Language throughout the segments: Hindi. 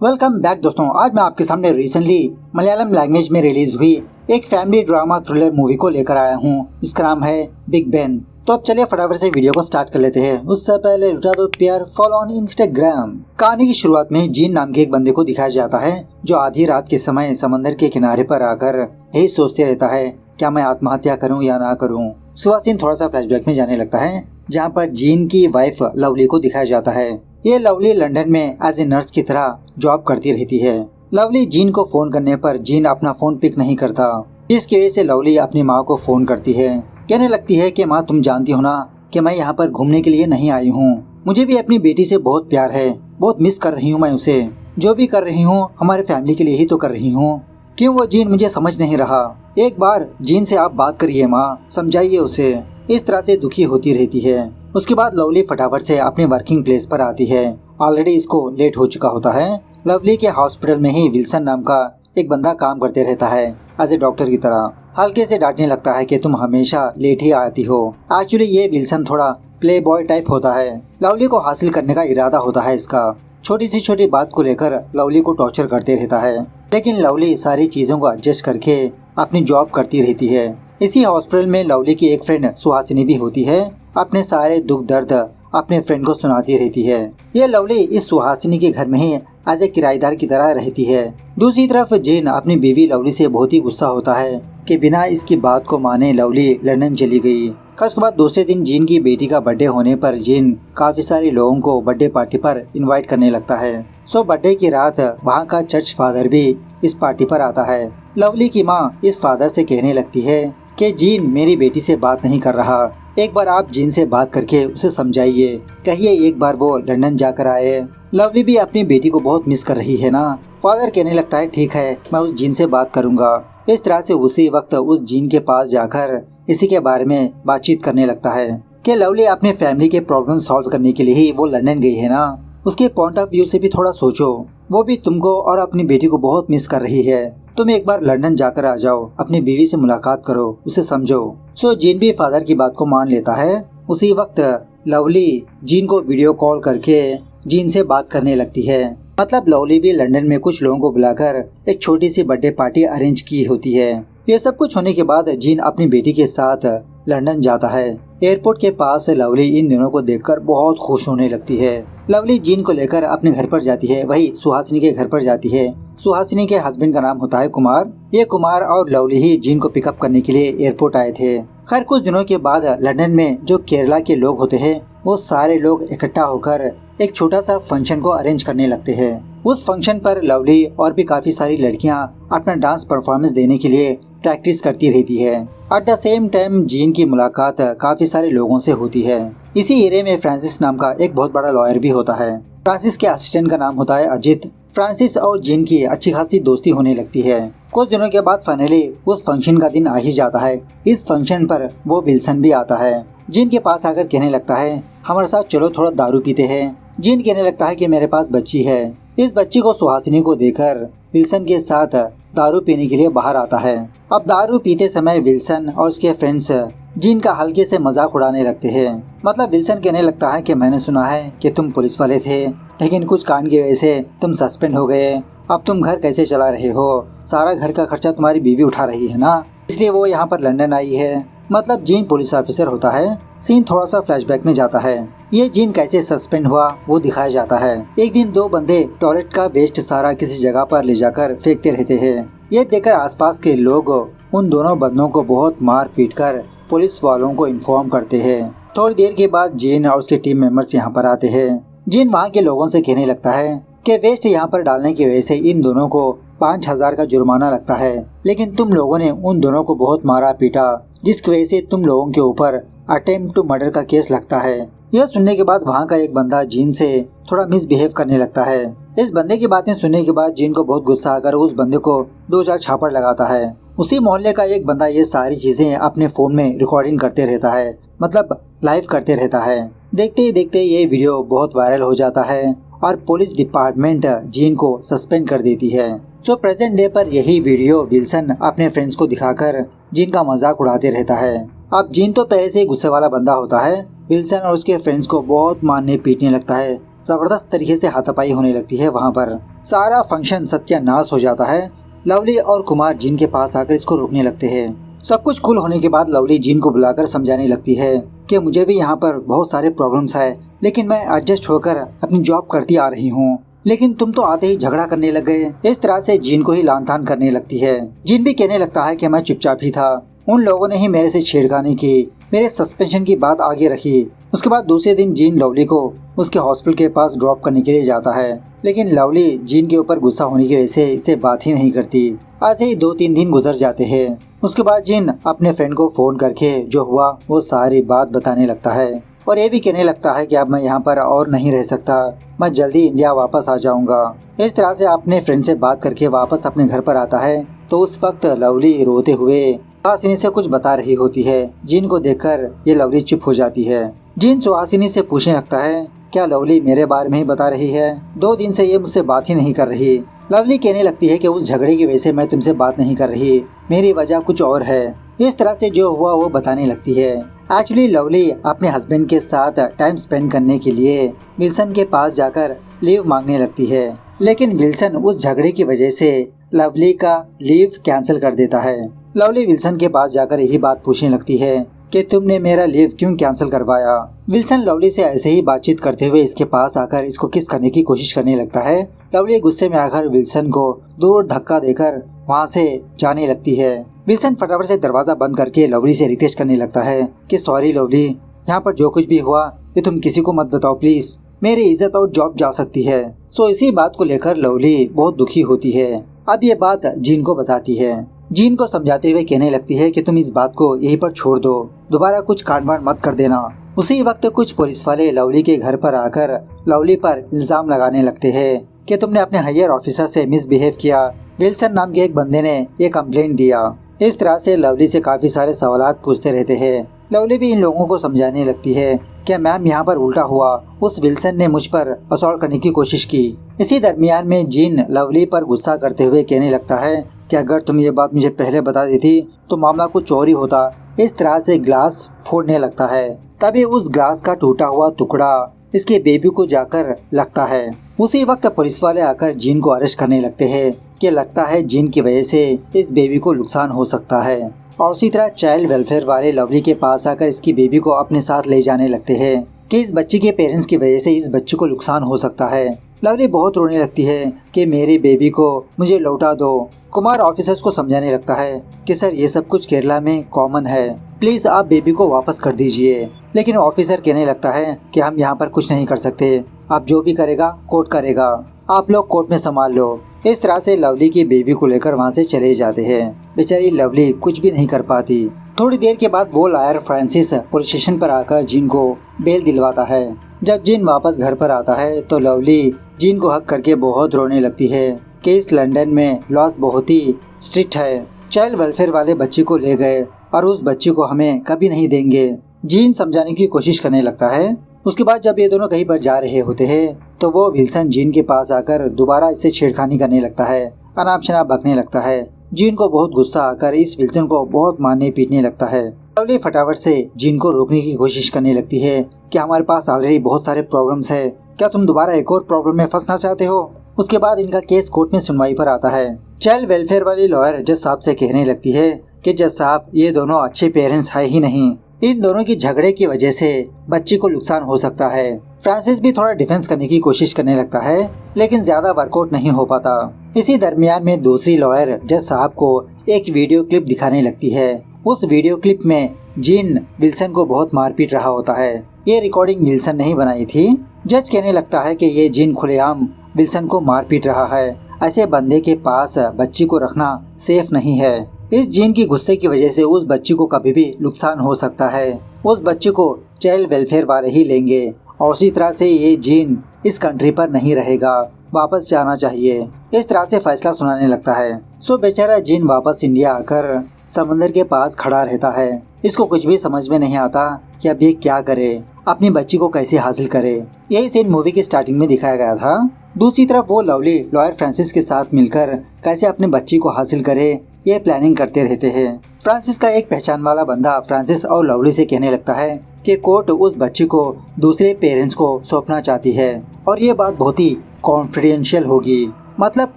वेलकम बैक दोस्तों। आज मैं आपके सामने रिसेंटली मलयालम लैंग्वेज में रिलीज हुई एक फैमिली ड्रामा थ्रिलर मूवी को लेकर आया हूँ। इसका नाम है बिग बैन। तो अब चलिए फटाफट से वीडियो को स्टार्ट कर लेते हैं। उससे पहले लुटा दो प्यार, फॉलो ऑन इंस्टाग्राम। कहानी की शुरुआत में जीन नाम के एक बंदे को दिखाया जाता है जो आधी रात के समय समंदर के किनारे पर आकर यही सोचते रहता है, क्या मैं आत्महत्या करूं या ना करूं। सुबह सीन थोड़ा सा फ्लैशबैक में जाने लगता है, जहां पर जीन की वाइफ लवली को दिखाया जाता है। ये लवली लंदन में एज ए नर्स की तरह जॉब करती रहती है। लवली जीन को फोन करने पर जीन अपना फोन पिक नहीं करता, जिसकी वजह से लवली अपनी माँ को फोन करती है। कहने लगती है कि माँ, तुम जानती हो ना कि मैं यहाँ पर घूमने के लिए नहीं आई हूँ। मुझे भी अपनी बेटी से बहुत प्यार है, बहुत मिस कर रही हूँ मैं उसे। जो भी कर रही हूँ हमारे फैमिली के लिए ही तो कर रही हूँ। क्यों वो जीन मुझे समझ नहीं रहा। एक बार जीन से आप बात करिए माँ, समझाइए उसे। इस तरह से दुखी होती रहती है। उसके बाद लवली फटाफट से अपने वर्किंग प्लेस पर आती है। ऑलरेडी इसको लेट हो चुका होता है। लवली के हॉस्पिटल में ही विल्सन नाम का एक बंदा काम करते रहता है एज ए डॉक्टर की तरह। हल्के से डांटने लगता है कि तुम हमेशा लेट ही आती हो। एक्चुअली ये विल्सन थोड़ा प्ले बॉय टाइप होता है। लवली को हासिल करने का इरादा होता है इसका। छोटी सी छोटी बात को लेकर लवली को टॉर्चर करते रहता है, लेकिन लवली सारी चीजों को एडजस्ट करके अपनी जॉब करती रहती है। इसी हॉस्पिटल में लवली की एक फ्रेंड सुहासिनी भी होती है। अपने सारे दुख दर्द अपने फ्रेंड को सुनाती रहती है। ये लवली इस सुहासिनी के घर में ही एज ए किराएदार की तरह रहती है। दूसरी तरफ जीन अपनी बीवी लवली से बहुत ही गुस्सा होता है कि बिना इसकी बात को माने लवली लंदन चली गई। उसके बाद दूसरे दिन जीन की बेटी का बर्थडे होने पर जीन काफी सारे लोगों को बर्थडे पार्टी पर इनवाइट करने लगता है। सो बर्थडे की रात वहाँ का चर्च फादर भी इस पार्टी पर आता है। लवली की माँ इस फादर से कहने लगती है कि जीन मेरी बेटी से बात नहीं कर रहा, एक बार आप जीन से बात करके उसे समझाइए, कहिए एक बार वो लंदन जाकर आए। लवली भी अपनी बेटी को बहुत मिस कर रही है ना। फादर कहने लगता है ठीक है, मैं उस जीन से बात करूंगा। इस तरह से उसी वक्त उस जीन के पास जाकर इसी के बारे में बातचीत करने लगता है कि लवली अपने फैमिली के प्रॉब्लम सॉल्व करने के लिए ही वो लंदन गई है ना। उसके पॉइंट ऑफ व्यू से भी थोड़ा सोचो, वो भी तुमको और अपनी बेटी को बहुत मिस कर रही है। तुम एक बार लंदन जाकर आ जाओ, अपनी बीवी से मुलाकात करो, उसे समझो। सो जीन भी फादर की बात को मान लेता है। उसी वक्त लवली जीन को वीडियो कॉल करके जीन से बात करने लगती है। मतलब लवली भी लंदन में कुछ लोगों को बुलाकर एक छोटी सी बर्थडे पार्टी अरेंज की होती है। ये सब कुछ होने के बाद जीन अपनी बेटी के साथ लंदन जाता है। एयरपोर्ट के पास लवली इन दोनों को देखकर बहुत खुश होने लगती है। लवली जीन को लेकर अपने घर पर जाती है, वही सुहासिनी के घर पर जाती है। सुहासिनी के हस्बैंड का नाम होता है कुमार। ये कुमार और लवली ही जीन को पिकअप करने के लिए एयरपोर्ट आए थे। खैर कुछ दिनों के बाद लंदन में जो केरला के लोग होते हैं वो सारे लोग इकट्ठा होकर एक छोटा सा फंक्शन को अरेंज करने लगते हैं। उस फंक्शन पर लवली और भी काफी सारी लड़कियां अपना डांस परफॉर्मेंस देने के लिए प्रैक्टिस करती रहती है। At the same time gene की मुलाकात काफी सारे लोगों से होती है। इसी एरिया में फ्रांसिस नाम का एक बहुत बड़ा लॉयर भी होता है। फ्रांसिस के असिस्टेंट का नाम होता है अजित। फ्रांसिस और जीन की अच्छी खासी दोस्ती होने लगती है। कुछ दिनों के बाद फाइनली उस फंक्शन का दिन आ ही जाता है। इस फंक्शन पर वो विल्सन भी आता है। जीन के पास आकर कहने लगता है हमारे साथ चलो थोड़ा दारू पीते हैं। जीन कहने लगता है कि मेरे पास बच्ची है। इस बच्ची को सुहासिनी को देकर विल्सन के साथ दारू पीने के लिए बाहर आता है। अब दारू पीते समय विल्सन और उसके फ्रेंड्स जीन का हल्के से मजाक उड़ाने लगते हैं। मतलब विल्सन कहने लगता है कि मैंने सुना है कि तुम पुलिस वाले थे, लेकिन कुछ कांड की वजह से तुम सस्पेंड हो गए। अब तुम घर कैसे चला रहे हो? सारा घर का खर्चा तुम्हारी बीवी उठा रही है ना, इसलिए वो यहाँ पर लंदन आई है। मतलब जीन पुलिस ऑफिसर होता है। सीन थोड़ा सा फ्लैशबैक में जाता है। ये जीन कैसे सस्पेंड हुआ वो दिखाया जाता है। एक दिन दो बंदे टॉयलेट का वेस्ट सारा किसी जगह पर ले जाकर फेंकते रहते हैं। ये देखकर आसपास के लोग उन दोनों बंदों को बहुत मार पीट कर पुलिस वालों को इन्फॉर्म करते हैं। थोड़ी देर के बाद जीन और उसके टीम मेंबर्स यहाँ पर आते हैं। जीन वहाँ के लोगों से कहने लगता है कि वेस्ट यहाँ पर डालने की वजह से इन दोनों को 5000 का जुर्माना लगता है, लेकिन तुम लोगों ने उन दोनों को बहुत मारा पीटा, जिसकी वजह से तुम लोगों के ऊपर अटेम्प्ट टू मर्डर का केस लगता है। यह सुनने के बाद वहाँ का एक बंदा जीन से थोड़ा मिसबिहेव करने लगता है। इस बंदे की बातें सुनने के बाद जीन को बहुत गुस्सा आकर उस बंदे को 2-4 छापड़ लगाता है। उसी मोहल्ले का एक बंदा ये सारी चीजें अपने फोन में रिकॉर्डिंग करते रहता है, मतलब लाइव करते रहता है। देखते ही देखते ये वीडियो बहुत वायरल हो जाता है और पुलिस डिपार्टमेंट जीन को सस्पेंड कर देती है। सो प्रेजेंट डे पर यही वीडियो विल्सन अपने फ्रेंड्स को दिखाकर जीन का मजाक उड़ाते रहता है। अब जीन तो पहले से गुस्से वाला बंदा होता है। विल्सन और उसके फ्रेंड्स को बहुत मारने पीटने लगता है। जबरदस्त तरीके से हाथापाई होने लगती है। वहाँ पर सारा फंक्शन सत्यानाश हो जाता है। लवली और कुमार जिन के पास आकर इसको रोकने लगते हैं। सब कुछ कूल होने के बाद लवली जिन को बुलाकर समझाने लगती है कि मुझे भी यहाँ पर बहुत सारे प्रॉब्लम्स है, लेकिन मैं एडजस्ट होकर अपनी जॉब करती आ रही हूँ, लेकिन तुम तो आते ही झगड़ा करने लग गए। इस तरह से जिन को ही लानतान करने लगती है। जिन भी कहने लगता है कि मैं चुपचाप ही था, उन लोगों ने ही मेरे से छेड़खानी की, मेरे सस्पेंशन की बात आगे रखी। उसके बाद दूसरे दिन जिन लवली को उसके हॉस्पिटल के पास ड्रॉप करने के लिए जाता है, लेकिन लवली जिन के ऊपर गुस्सा होने की वजह से इससे बात ही नहीं करती। ऐसे ही 2-3 दिन गुजर जाते हैं। उसके बाद जिन अपने फ्रेंड को फोन करके जो हुआ वो सारी बात बताने लगता है और ये भी कहने लगता है कि अब मैं यहाँ पर और नहीं रह सकता, मैं जल्दी इंडिया वापस आ जाऊंगा। इस तरह से अपने फ्रेंड से बात करके वापस अपने घर पर आता है तो उस वक्त लवली रोते हुए सुहासिनी से कुछ बता रही होती है। जिन को देखकर ये लवली चुप हो जाती है। जिन सुहासिनी से पूछने लगता है क्या लवली मेरे बारे में ही बता रही है, 2 दिन से ये मुझसे बात ही नहीं कर रही। लवली कहने लगती है कि उस झगड़े की वजह से मैं तुमसे बात नहीं कर रही, मेरी वजह कुछ और है। इस तरह से जो हुआ वो बताने लगती है। एक्चुअली लवली अपने हस्बैंड के साथ टाइम स्पेंड करने के लिए विल्सन के पास जाकर लीव मांगने लगती है, लेकिन विल्सन उस झगड़े की वजह से लवली का लीव कैंसिल कर देता है। लवली विल्सन के पास जाकर यही बात पूछने लगती है कि तुमने मेरा लीव क्यों कैंसिल करवाया। विल्सन लवली से ऐसे ही बातचीत करते हुए इसके पास आकर इसको किस करने की कोशिश करने लगता है। लवली गुस्से में आकर विल्सन को दूर धक्का देकर वहाँ से जाने लगती है। विल्सन फटाफट से दरवाजा बंद करके लवली से रिक्वेस्ट करने लगता है कि सॉरी लवली, यहाँ पर जो कुछ भी हुआ ये तुम किसी को मत बताओ प्लीज, मेरी इज्जत और जॉब जा सकती है। सो इसी बात को लेकर लवली बहुत दुखी होती है। अब ये बात जिन को बताती है। जिन को समझाते हुए कहने लगती है कि तुम इस बात को यहीं पर छोड़ दो, दोबारा कुछ कांड मत कर देना। उसी वक्त कुछ पुलिस वाले लवली के घर पर आकर लवली पर इल्जाम लगाने लगते हैं कि तुमने अपने हायर ऑफिसर से मिसबिहेव किया। विल्सन नाम के एक बंदे ने ये कंप्लेंट दिया। इस तरह से लवली से काफी सारे सवालात पूछते रहते हैं। लवली भी इन लोगों को समझाने लगती है कि मैम यहाँ पर उल्टा हुआ, उस विल्सन ने मुझ पर असॉल्ट करने की कोशिश की। इसी दरमियान में जिन लवली पर गुस्सा करते हुए कहने लगता है कि अगर तुम ये बात मुझे पहले बता देती तो मामला कुछ और ही होता। इस तरह से ग्लास फोड़ने लगता है। तभी उस ग्लास का टूटा हुआ टुकड़ा इसके बेबी को जाकर लगता है। उसी वक्त पुलिस वाले आकर जिन को अरेस्ट करने लगते हैं कि लगता है जिन की वजह से इस बेबी को नुकसान हो सकता है। और उसी तरह चाइल्ड वेलफेयर वाले लवली के पास आकर इसकी बेबी को अपने साथ ले जाने लगते हैं कि इस बच्ची के पेरेंट्स की वजह से इस बच्ची को नुकसान हो सकता है। लवली बहुत रोने लगती है कि मेरी बेबी को मुझे लौटा दो। कुमार ऑफिसर्स को समझाने लगता है कि सर ये सब कुछ केरला में कॉमन है, प्लीज आप बेबी को वापस कर दीजिए। लेकिन ऑफिसर कहने लगता है कि हम यहाँ पर कुछ नहीं कर सकते, आप जो भी करेगा कोर्ट करेगा, आप लोग कोर्ट में संभाल लो। इस तरह से लवली की बेबी को लेकर वहाँ से चले जाते हैं। बेचारी लवली कुछ भी नहीं कर पाती। थोड़ी देर के बाद वो लॉयर फ्रांसिस पुलिस स्टेशन पर आकर जिन को बेल दिलवाता है। जब जिन वापस घर पर आता है तो लवली जिन को हक करके बहुत रोने लगती है कि इस लंदन में लॉस बहुत ही स्ट्रिक्ट है, चाइल्ड वेलफेयर वाले बच्ची को ले गए और उस बच्ची को हमें कभी नहीं देंगे। जिन समझाने की कोशिश करने लगता है। उसके बाद जब ये दोनों कहीं पर जा रहे होते हैं तो वो विल्सन जिन के पास आकर दोबारा इससे छेड़खानी करने लगता है, अनाप शनाप बकने लगता है। जिन को बहुत गुस्सा आकर इस विल्सन को बहुत मारने पीटने लगता है। लवली फटाफट से जिन को रोकने की कोशिश करने लगती है कि हमारे पास ऑलरेडी बहुत सारे प्रॉब्लम्स है, क्या तुम दोबारा एक और प्रॉब्लम में फंसना चाहते हो। उसके बाद इनका केस कोर्ट में सुनवाई पर आता है। चाइल्ड वेलफेयर वाली लॉयर जज साहब से कहने लगती है कि जज साहब ये दोनों अच्छे पेरेंट्स है ही नहीं, इन दोनों की झगड़े की वजह से बच्ची को नुकसान हो सकता है। फ्रांसिस भी थोड़ा डिफेंस करने की कोशिश करने लगता है, लेकिन ज्यादा वर्कआउट नहीं हो पाता। इसी दरमियान में दूसरी लॉयर जज साहब को एक वीडियो क्लिप दिखाने लगती है। उस वीडियो क्लिप में जिन विल्सन को बहुत मारपीट रहा होता है। ये रिकॉर्डिंग विल्सन नहीं बनाई थी। जज कहने लगता है कि ये जिन खुलेआम विल्सन को मारपीट रहा है, ऐसे बंदे के पास बच्ची को रखना सेफ नहीं है। इस जिन की गुस्से की वजह से उस बच्ची को कभी भी नुकसान हो सकता है। उस बच्ची को चाइल्ड वेलफेयर वाले ही लेंगे और उसी तरह से ये जिन इस कंट्री पर नहीं रहेगा, वापस जाना चाहिए। इस तरह से फैसला सुनाने लगता है। सो बेचारा जिन वापस इंडिया आकर समंदर के पास खड़ा रहता है। इसको कुछ भी समझ में नहीं आता कि अब ये क्या करे, अपनी बच्ची को कैसे हासिल करे। यही सीन मूवी की स्टार्टिंग में दिखाया गया था। दूसरी तरफ वो लवली लॉयर फ्रांसिस के साथ मिलकर कैसे अपने बच्ची को हासिल करे ये प्लानिंग करते रहते हैं। फ्रांसिस का एक पहचान वाला बंदा फ्रांसिस और लवली से कहने लगता है कि कोर्ट उस बच्ची को दूसरे पेरेंट्स को सौंपना चाहती है और ये बात बहुत ही कॉन्फिडेंशियल होगी। मतलब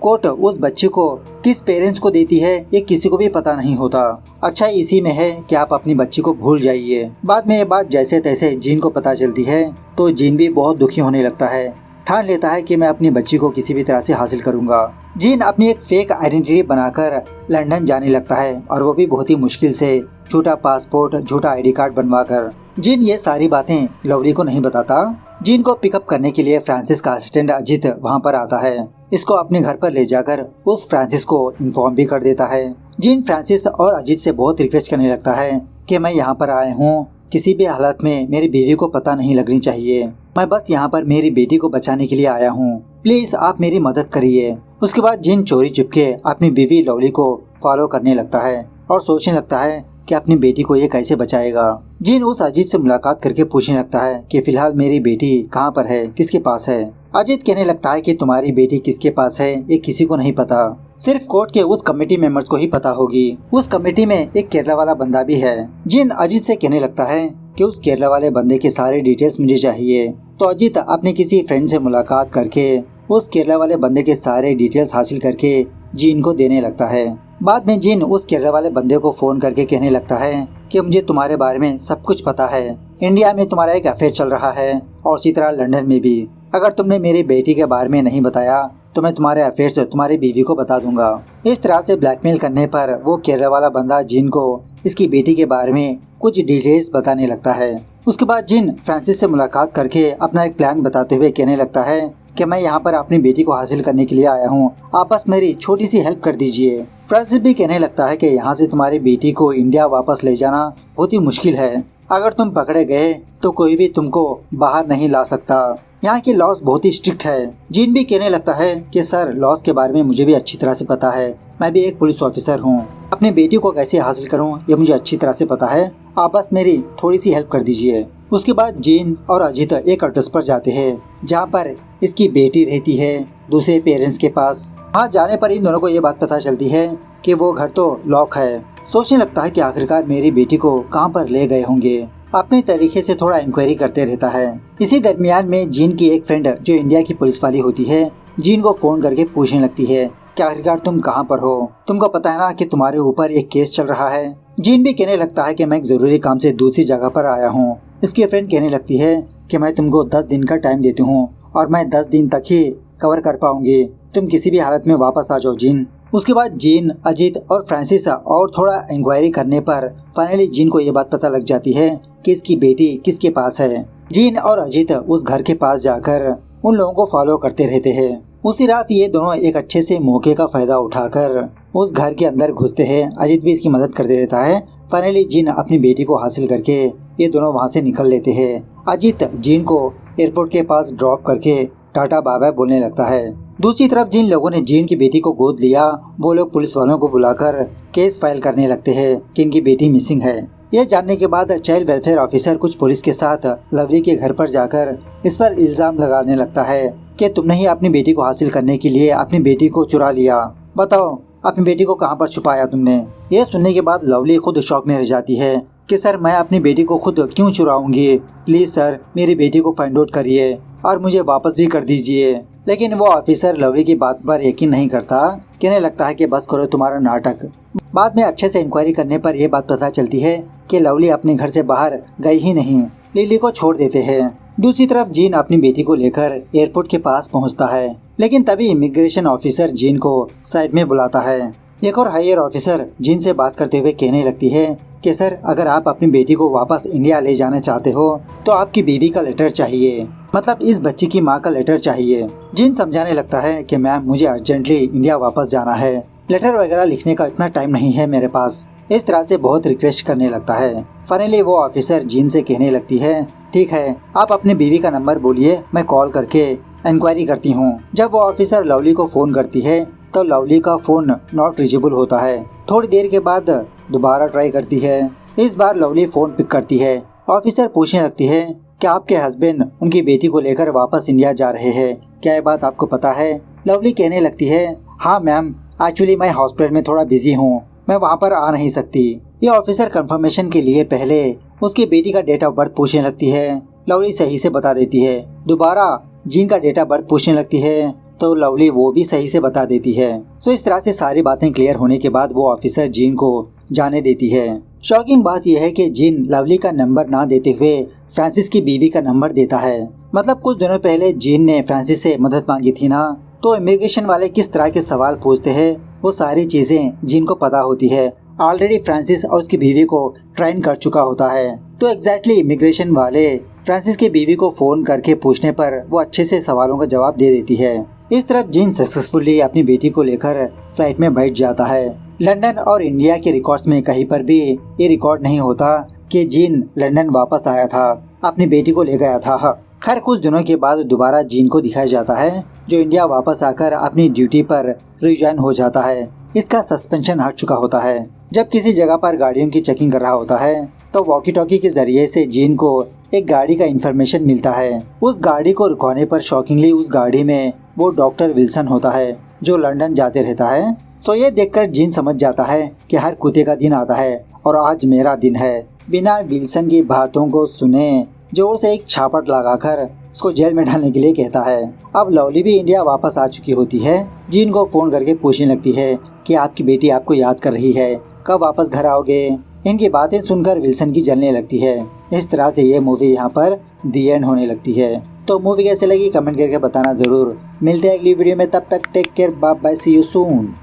कोर्ट उस बच्चे को किस पेरेंट्स को देती है ये किसी को भी पता नहीं होता। अच्छा इसी में है कि आप अपनी बच्ची को भूल जाइए। बाद में ये बात जैसे तैसे जीन को पता चलती है तो जीन भी बहुत दुखी होने लगता है। ठान लेता है कि मैं अपनी बच्ची को किसी भी तरह से हासिल करूंगा। जीन अपनी एक फेक आइडेंटिटी बनाकर लंदन जाने लगता है और वो भी बहुत ही मुश्किल से झूठा पासपोर्ट, झूठा आईडी कार्ड बनवाकर। जीन ये सारी बातें लवली को नहीं बताता। जीन को पिकअप करने के लिए फ्रांसिस का असिस्टेंट अजित वहाँ पर आता है। इसको अपने घर पर ले जाकर उस फ्रांसिस को इन्फॉर्म भी कर देता है। जीन फ्रांसिस और अजित से बहुत रिक्वेस्ट करने लगता है कि मैं यहाँ पर आया हूँ, किसी भी हालत में मेरी बीवी को पता नहीं लगनी चाहिए। मैं बस यहाँ पर मेरी बेटी को बचाने के लिए आया हूँ, प्लीज आप मेरी मदद करिए। उसके बाद जीन चोरी चुपके अपनी बीवी लवली को फॉलो करने लगता है और सोचने लगता है कि अपनी बेटी को ये कैसे बचाएगा। जीन उस अजीत से मुलाकात करके पूछने लगता है कि फिलहाल मेरी बेटी कहाँ पर है, किसके पास है। अजीत कहने लगता है कि तुम्हारी बेटी किसके पास है ये किसी को नहीं पता, सिर्फ कोर्ट के उस कमेटी मेंबर्स को ही पता होगी। उस कमेटी में एक केरला वाला बंदा भी है। जीन अजीत से कहने लगता है कि उस केरला वाले बंदे के सारे डिटेल्स मुझे चाहिए। तो अजीत अपने किसी फ्रेंड से मुलाकात करके उस केरला वाले बंदे के सारे डिटेल्स हासिल करके जीन को देने लगता है। बाद में जीन उस केरला वाले बंदे को फोन करके कहने लगता है कि मुझे तुम्हारे बारे में सब कुछ पता है। इंडिया में तुम्हारा एक अफेयर चल रहा है और इसी तरह लंदन में भी। अगर तुमने मेरी बेटी के बारे में नहीं बताया तो मैं तुम्हारे अफेयर से तुम्हारी बीवी को बता दूंगा। इस तरह से ब्लैकमेल करने पर वो केरला वाला बंदा जीन को इसकी बेटी के बारे में कुछ डिटेल्स बताने लगता है। उसके बाद जीन फ्रांसिस से मुलाकात करके अपना एक प्लान बताते हुए कहने लगता है कि मैं यहाँ पर अपनी बेटी को हासिल करने के लिए आया हूँ, आप बस मेरी छोटी सी हेल्प कर दीजिए। फ्रांसिस भी कहने लगता है कि यहाँ से तुम्हारी बेटी को इंडिया वापस ले जाना बहुत ही मुश्किल है। अगर तुम पकड़े गए तो कोई भी तुमको बाहर नहीं ला सकता, यहाँ की लॉस बहुत ही स्ट्रिक्ट है। जीन भी कहने लगता है कि सर लॉस के बारे में मुझे भी अच्छी तरह से पता है, मैं भी एक पुलिस ऑफिसर हूँ, अपनी बेटी को कैसे हासिल करूँ ये मुझे अच्छी तरह से पता है, आप बस मेरी थोड़ी सी हेल्प कर दीजिए। उसके बाद जीन और अजित एक एड्रेस पर जाते हैं जहाँ पर इसकी बेटी रहती है दूसरे पेरेंट्स के पास। वहाँ जाने पर इन दोनों को ये बात पता चलती है कि वो घर तो लॉक है। सोचने लगता है कि आखिरकार मेरी बेटी को कहाँ पर ले गए होंगे। अपने तरीके से थोड़ा इंक्वायरी करते रहता है। इसी दरमियान में जीन की एक फ्रेंड जो इंडिया की पुलिस वाली होती है जीन को फोन करके पूछने लगती है कि आखिरकार तुम कहाँ पर हो, तुमको पता है ना कि तुम्हारे ऊपर एक केस चल रहा है। जीन भी कहने लगता है कि मैं एक जरूरी काम से दूसरी जगह पर आया हूँ। इसकी फ्रेंड कहने लगती है कि मैं तुमको 10 दिन का टाइम देती हूँ और मैं 10 दिन तक ही कवर कर पाऊंगी, तुम किसी भी हालत में वापस आ जाओ जीन। उसके बाद जीन, अजीत और फ्रांसिस और थोड़ा इंक्वायरी करने पर फाइनली जीन को ये बात पता लग जाती है कि इसकी बेटी किसके पास है। जीन और अजीत उस घर के पास जाकर उन लोगों को फॉलो करते रहते हैं। उसी रात ये दोनों एक अच्छे से मौके का फायदा उठाकर उस घर के अंदर घुसते हैं। अजीत भी इसकी मदद करते रहता है। फाइनली जीन अपनी बेटी को हासिल करके ये दोनों वहाँ से निकल लेते हैं। अजीत जीन को एयरपोर्ट के पास ड्रॉप करके टाटा बाय बाय बोलने लगता है। दूसरी तरफ जिन लोगों ने जीन की बेटी को गोद लिया वो लोग पुलिस वालों को बुलाकर केस फाइल करने लगते हैं कि इनकी बेटी मिसिंग है। यह जानने के बाद चाइल्ड वेलफेयर ऑफिसर कुछ पुलिस के साथ लवली के घर पर जाकर इस पर इल्जाम लगाने लगता है कि तुमने ही अपनी बेटी को हासिल करने के लिए अपनी बेटी को चुरा लिया, बताओ अपनी बेटी को कहाँ पर छुपाया तुमने। यह सुनने के बाद लवली खुद शॉक में रह जाती है कि सर मैं अपनी बेटी को खुद क्यों चुराऊंगी, प्लीज सर मेरी बेटी को फाइंड आउट करिए और मुझे वापस भी कर दीजिए। लेकिन वो ऑफिसर लवली की बात पर यकीन नहीं करता, कहने लगता है कि बस करो तुम्हारा नाटक। बाद में अच्छे से इंक्वायरी करने पर यह बात पता चलती है कि लवली अपने घर से बाहर गई ही नहीं, लिली को छोड़ देते हैं। दूसरी तरफ जीन अपनी बेटी को लेकर एयरपोर्ट के पास पहुंचता है, लेकिन तभी इमिग्रेशन ऑफिसर जीन को साइड में बुलाता है। एक और हायर ऑफिसर जीन से बात करते हुए कहने लगती है कि सर अगर आप अपनी बेटी को वापस इंडिया ले जाना चाहते हो तो आपकी बीवी का लेटर चाहिए, मतलब इस बच्ची की माँ का लेटर चाहिए। जीन समझाने लगता है कि मैम मुझे अर्जेंटली इंडिया वापस जाना है, लेटर वगैरह लिखने का इतना टाइम नहीं है मेरे पास। इस तरह से बहुत रिक्वेस्ट करने लगता है। फाइनली वो ऑफिसर जीन से कहने लगती है ठीक है आप अपनी बीवी का नंबर बोलिए, मैं कॉल करके इंक्वायरी करती हूँ। जब वो ऑफिसर लवली को फोन करती है तो लवली का फोन नॉट रीचेबल होता है। थोड़ी देर के बाद दोबारा ट्राई करती है। इस बार लवली फोन पिक करती है। ऑफिसर पूछने लगती है कि आपके हस्बैंड उनकी बेटी को लेकर वापस इंडिया जा रहे हैं, क्या ये बात आपको पता है। लवली कहने लगती है हाँ मैम, एक्चुअली मैं हॉस्पिटल में थोड़ा बिजी हूँ, मैं वहाँ पर आ नहीं सकती। ये ऑफिसर कंफर्मेशन के लिए पहले उसकी बेटी का डेट ऑफ बर्थ पूछने लगती है। लवली सही से बता देती है। दोबारा जीन का डेट ऑफ बर्थ पूछने लगती है तो लवली वो भी सही से बता देती है। तो इस तरह से सारी बातें क्लियर होने के बाद वो ऑफिसर जीन को जाने देती है। शॉकिंग बात यह है कि जीन लवली का नंबर ना देते हुए फ्रांसिस की बीवी का नंबर देता है। मतलब कुछ दिनों पहले जीन ने फ्रांसिस से मदद मांगी थी ना, तो इमिग्रेशन वाले किस तरह के सवाल पूछते हैं वो सारी चीजें जीन को पता होती है। ऑलरेडी फ्रांसिस और उसकी बीवी को ट्रेन कर चुका होता है। तो एग्जैक्टली इमिग्रेशन वाले फ्रांसिस की बीवी को फोन करके पूछने पर वो अच्छे से सवालों का जवाब दे देती है। इस तरफ जीन सक्सेसफुली अपनी बेटी को लेकर फ्लाइट में बैठ जाता है। लंदन और इंडिया के रिकॉर्ड्स में कहीं पर भी ये रिकॉर्ड नहीं होता कि जीन लंदन वापस आया था, अपनी बेटी को ले गया था। खैर कुछ दिनों के बाद दोबारा जीन को दिखाया जाता है जो इंडिया वापस आकर अपनी ड्यूटी पर रिजाइन हो जाता है। इसका सस्पेंशन हट चुका होता है। जब किसी जगह पर गाड़ियों की चेकिंग कर रहा होता है तो वॉकी टॉकी के जरिए से जीन को एक गाड़ी का इन्फॉर्मेशन मिलता है। उस गाड़ी को रुकवाने पर शॉकिंगली उस गाड़ी में वो डॉक्टर विल्सन होता है जो लंदन जाते रहता है। सो ये देखकर जीन समझ जाता है कि हर कुत्ते का दिन आता है और आज मेरा दिन है। बिना विल्सन की बातों को सुने जोर से एक छापट लगाकर उसको जेल में डालने के लिए कहता है। अब लवली भी इंडिया वापस आ चुकी होती है। जीन को फोन करके पूछने लगती है कि आपकी बेटी आपको याद कर रही है, कब वापस घर आओगे। इनकी बातें सुनकर विल्सन की जलने लगती है। इस तरह से ये मूवी यहाँ पर दी एंड होने लगती है। तो मूवी कैसे लगी कमेंट करके बताना जरूर। मिलते हैं अगली वीडियो में, तब तक take care, bye bye, see you soon.